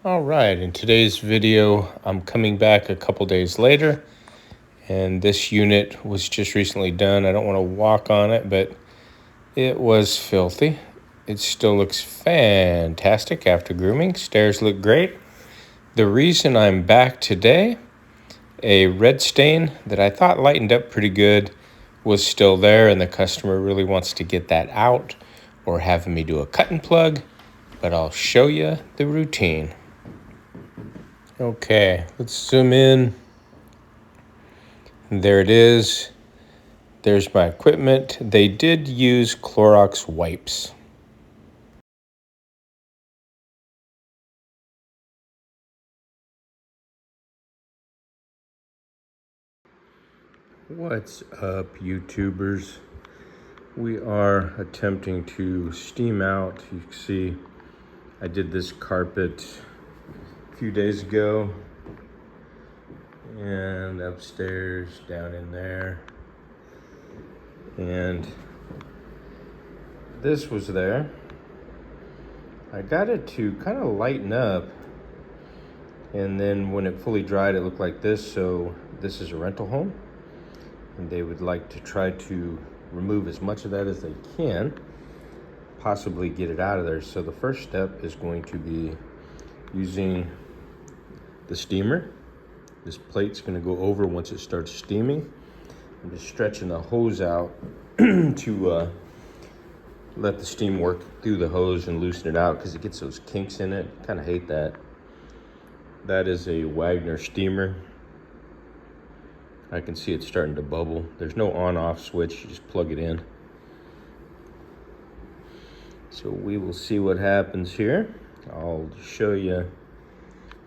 All right, in today's video, I'm coming back a couple days later, and this unit was just recently done. I don't want to walk on it, but it was filthy. It still looks fantastic after grooming. Stairs look great. The reason I'm back today, a red stain that I thought lightened up pretty good was still there, and the customer really wants to get that out or having me do a cut and plug, but I'll show you the routine. Okay, let's zoom in. There it is. There's my equipment. They did use Clorox wipes. What's up, YouTubers? We are attempting to steam out. You can see I did this carpet a few days ago, and upstairs down in there, and this was there. I got it to kind of lighten up, and then when it fully dried it looked like this. So this is a rental home, and they would like to try to remove as much of that as they can, possibly get it out of there. So the first step is going to be using the steamer. This plate's going to go over once it starts steaming. I'm just stretching the hose out to let the steam work through the hose and loosen it out, because it gets those kinks in it. Kind of hate that. That is a Wagner steamer. I can see it starting to bubble. There's no on-off switch, you just plug it in. So we will see what happens here. I'll show you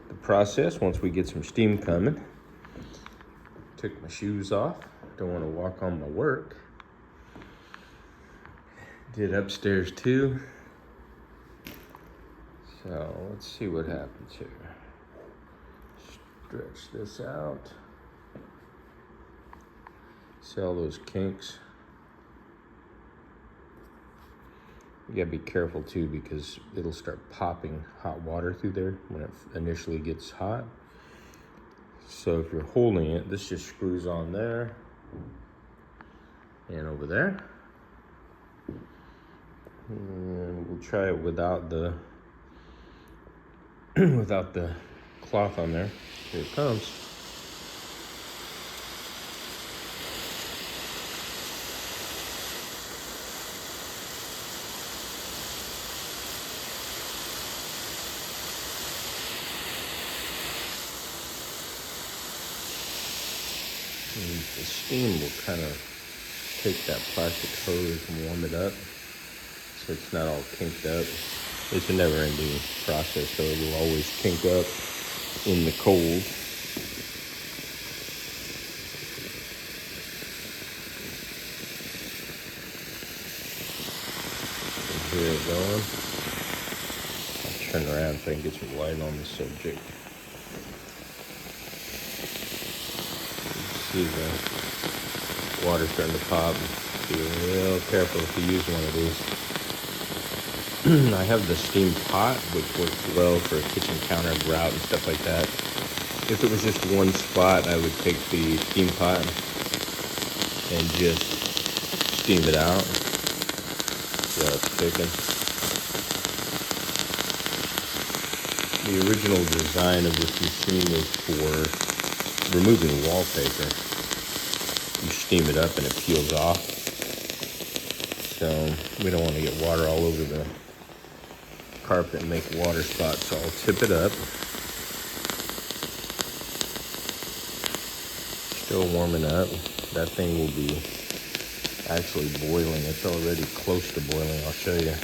the process once we get some steam coming. Took my shoes off. Don't want to walk on my work. Did upstairs too. So let's see what happens here. Stretch this out. See all those kinks? You gotta be careful too, because it'll start popping hot water through there when it initially gets hot. So if you're holding it, this just screws on there and over there. And we'll try it without the without the cloth on there. Here it comes. And the steam will kind of take that plastic hose and warm it up, so it's not all kinked up. It's a never-ending process, so it will always kink up in the cold. Here it going. I'll turn around so I can get some light on the subject. See the water starting to pop. Be real careful if you use one of these. I have the steam pot, which works well for kitchen counter grout and stuff like that. If it was just one spot, I would take the steam pot and just steam it out. See how it's cooking. The original design of this machine was for removing wallpaper. You steam it up and it peels off. So we don't want to get water all over the carpet and make water spots, so I'll tip it up. Still warming up. That thing will be actually boiling. It's already close to boiling. I'll show you.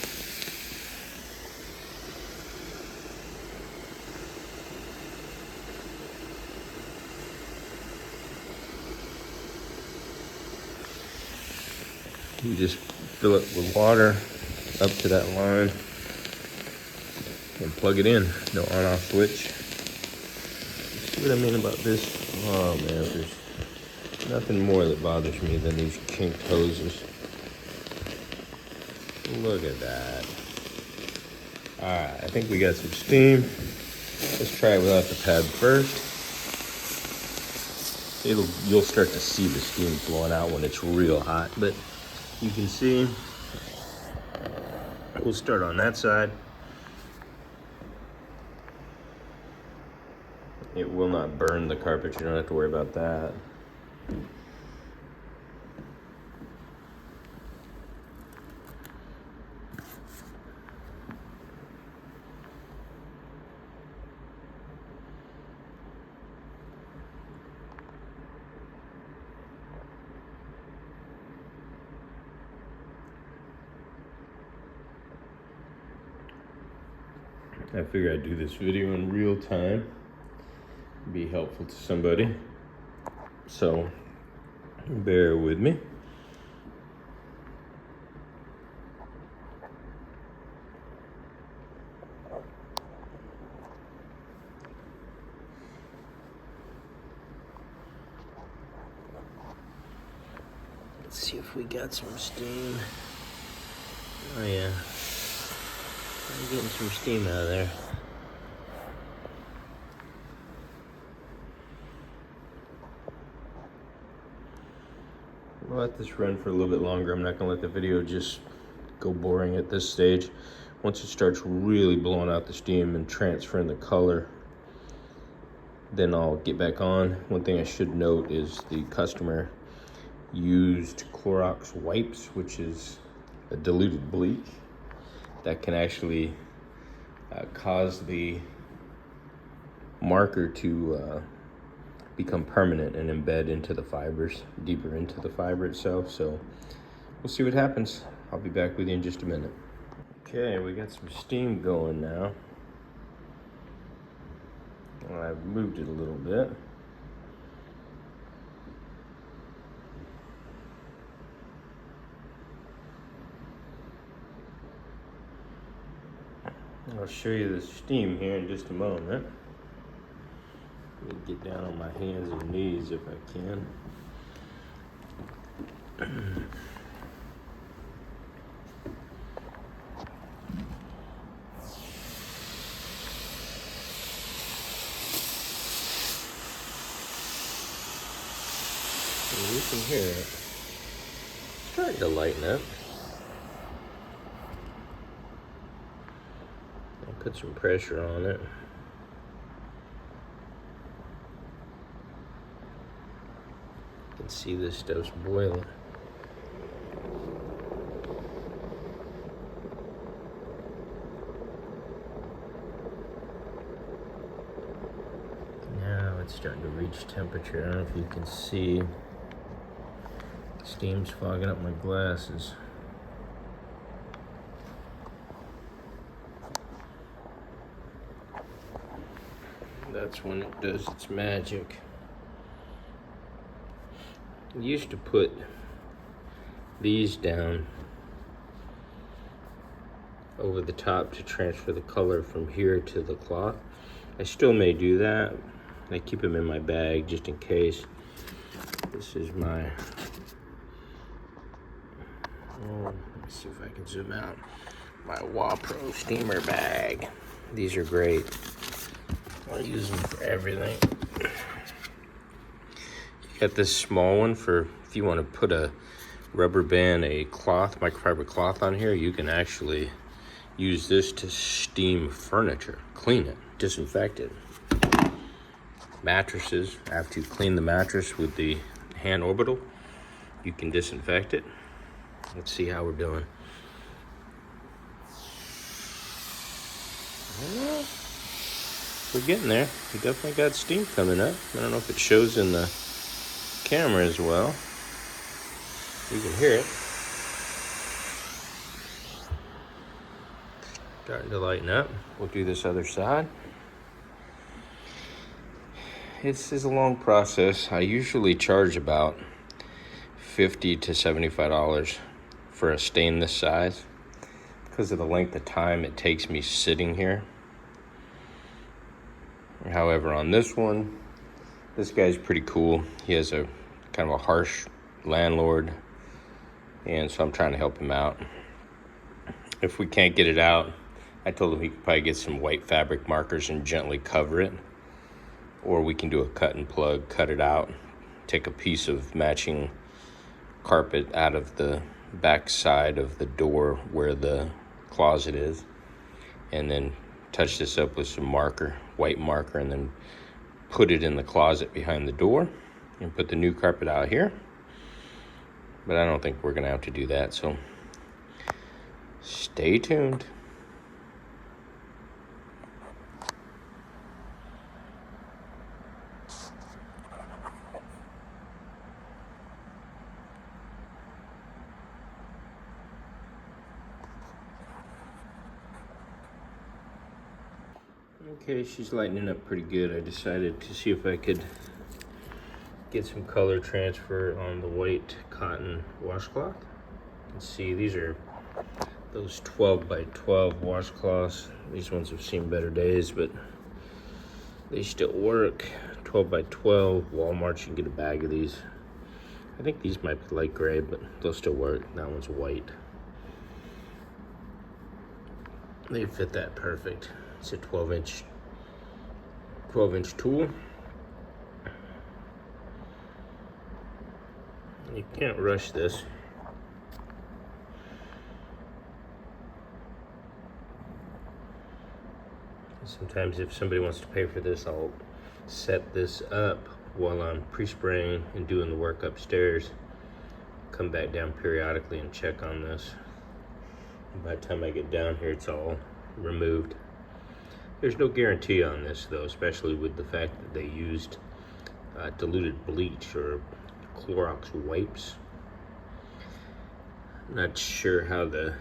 You just fill it with water up to that line and plug it in. No on-off switch. See what I mean about this? Oh man, there's nothing more that bothers me than these kinked hoses. Look at that. Alright, I think we got some steam. Let's try it without the pad first. You'll start to see the steam flowing out when it's real hot, but you can see, we'll start on that side. It will not burn the carpet, you don't have to worry about that. I figure I'd do this video in real time, be helpful to somebody, so bear with me. Let's see if we got some steam. Oh yeah. I'm getting some steam out of there. We'll let this run for a little bit longer. I'm not gonna let the video just go boring at this stage. Once it starts really blowing out the steam and transferring the color, then I'll get back on. One thing I should note is the customer used Clorox wipes, which is a diluted bleach that can actually cause the marker to become permanent and embed into the fibers, deeper into the fiber itself. So we'll see what happens. I'll be back with you in just a minute. Okay, we got some steam going now. I've moved it a little bit. I'll show you the steam here in just a moment. Let me get down on my hands and knees if I can. You can hear it. It's starting to lighten up. Put some pressure on it. You can see this stuff's boiling. Now it's starting to reach temperature. I don't know if you can see. Steam's fogging up my glasses. That's when it does its magic. I used to put these down over the top to transfer the color from here to the cloth. I still may do that. I keep them in my bag just in case. This is my, let me see if I can zoom out, my Wapro steamer bag. These are great. I use them for everything. You got this small one for if you want to put a rubber band, a cloth, microfiber cloth on here. You can actually use this to steam furniture, clean it, disinfect it. Mattresses, after you clean the mattress with the hand orbital, you can disinfect it. Let's see how we're doing. We're getting there. We definitely got steam coming up. I don't know if it shows in the camera as well. You can hear it. Starting to lighten up. We'll do this other side. This is a long process. I usually charge about $50 to $75 for a stain this size because of the length of time it takes me sitting here. However, on this one, this guy's pretty cool. He has a kind of a harsh landlord, and so I'm trying to help him out. If we can't get it out, I told him he could probably get some white fabric markers and gently cover it. Or we can do a cut and plug, cut it out, take a piece of matching carpet out of the back side of the door where the closet is, and then touch this up with some marker, white marker, and then put it in the closet behind the door and put the new carpet out here. But I don't think we're gonna have to do that, so stay tuned. Okay, she's lightening up pretty good. I decided to see if I could get some color transfer on the white cotton washcloth. You can see these are those 12 by 12 washcloths. These ones have seen better days, but they still work. 12 by 12, Walmart, you can get a bag of these. I think these might be light gray, but they'll still work. That one's white. They fit that perfect. It's a 12-inch tool. You can't rush this. Sometimes if somebody wants to pay for this, I'll set this up while I'm pre-spraying and doing the work upstairs. Come back down periodically and check on this. And by the time I get down here, it's all removed. There's no guarantee on this though, especially with the fact that they used diluted bleach or Clorox wipes. Not sure how the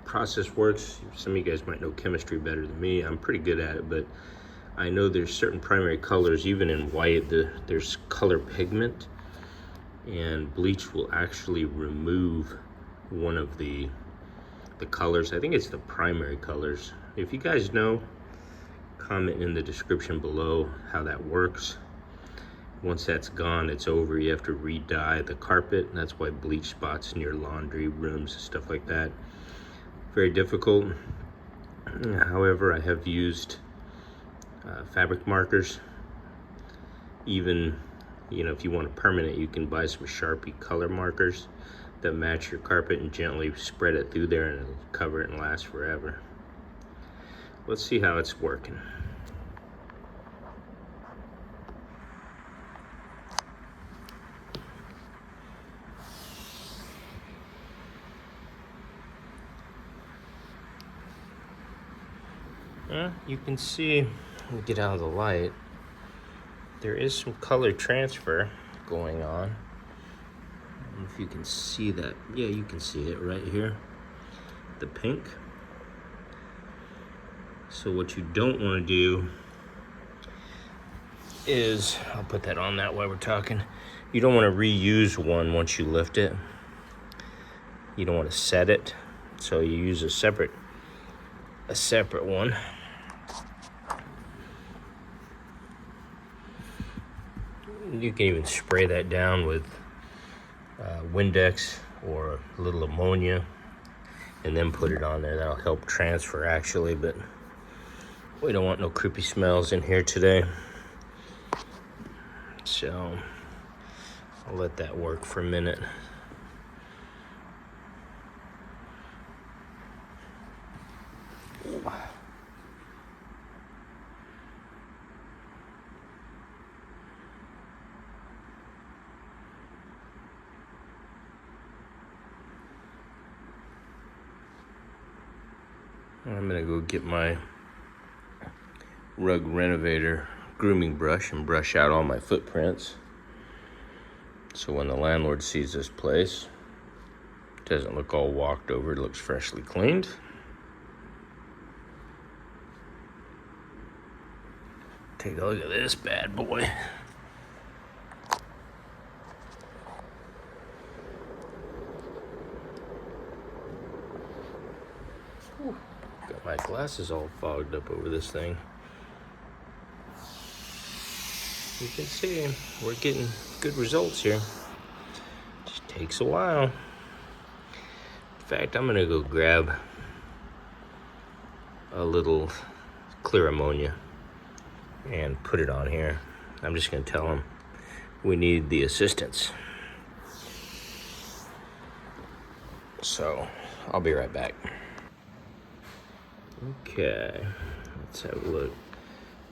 process works. Some of you guys might know chemistry better than me. I'm pretty good at it, but I know there's certain primary colors, even in white, there's color pigment, and bleach will actually remove one of the colors. I think it's the primary colors. If you guys know, comment in the description below how that works. Once that's gone, it's over. You have to re-dye the carpet. That's why bleach spots in your laundry rooms and stuff like that. Very difficult. However, I have used fabric markers. Even, you know, if you want a permanent, you can buy some Sharpie color markers that match your carpet and gently spread it through there, and it'll cover it and last forever. Let's see how it's working. You can see, we get out of the light, there is some color transfer going on. I don't know if you can see that. Yeah, you can see it right here, the pink. So what you don't want to do is, I'll put that on that while we're talking, you don't want to reuse one once you lift it. You don't want to set it, so you use a separate one. You can even spray that down with Windex or a little ammonia and then put it on there. That'll help transfer actually, but we don't want no creepy smells in here today. So I'll let that work for a minute. I'm gonna go get my Rug Renovator grooming brush and brush out all my footprints. So when the landlord sees this place, it doesn't look all walked over, it looks freshly cleaned. Take a look at this bad boy. Whew. Got my glasses all fogged up over this thing. You can see we're getting good results here. Just takes a while. In fact, I'm gonna go grab a little clear ammonia and put it on here. I'm just gonna tell them we need the assistance. So I'll be right back. Okay, let's have a look.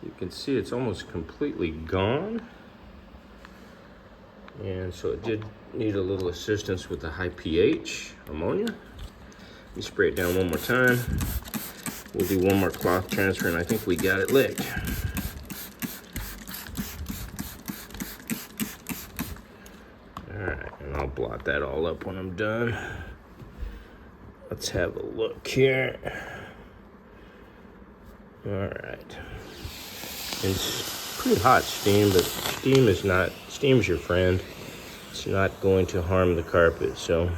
You can see it's almost completely gone. And so it did need a little assistance with the high pH ammonia. Let me spray it down one more time. We'll do one more cloth transfer, and I think we got it licked. All right, and I'll blot that all up when I'm done. Let's have a look here. All right. It's pretty hot steam, but steam's your friend. It's not going to harm the carpet, so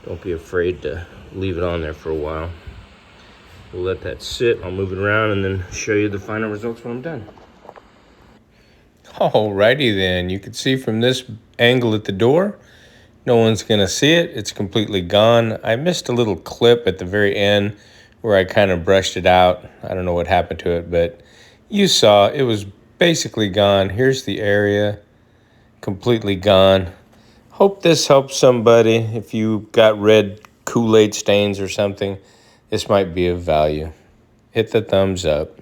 don't be afraid to leave it on there for a while. We'll let that sit. I'll move it around and then show you the final results when I'm done. Alrighty then, you can see from this angle at the door, no one's gonna see it. It's completely gone. I missed a little clip at the very end where I kind of brushed it out. I don't know what happened to it, but you saw it was basically gone. Here's the area, completely gone. Hope this helps somebody. If you got red Kool-Aid stains or something, this might be of value. Hit the thumbs up.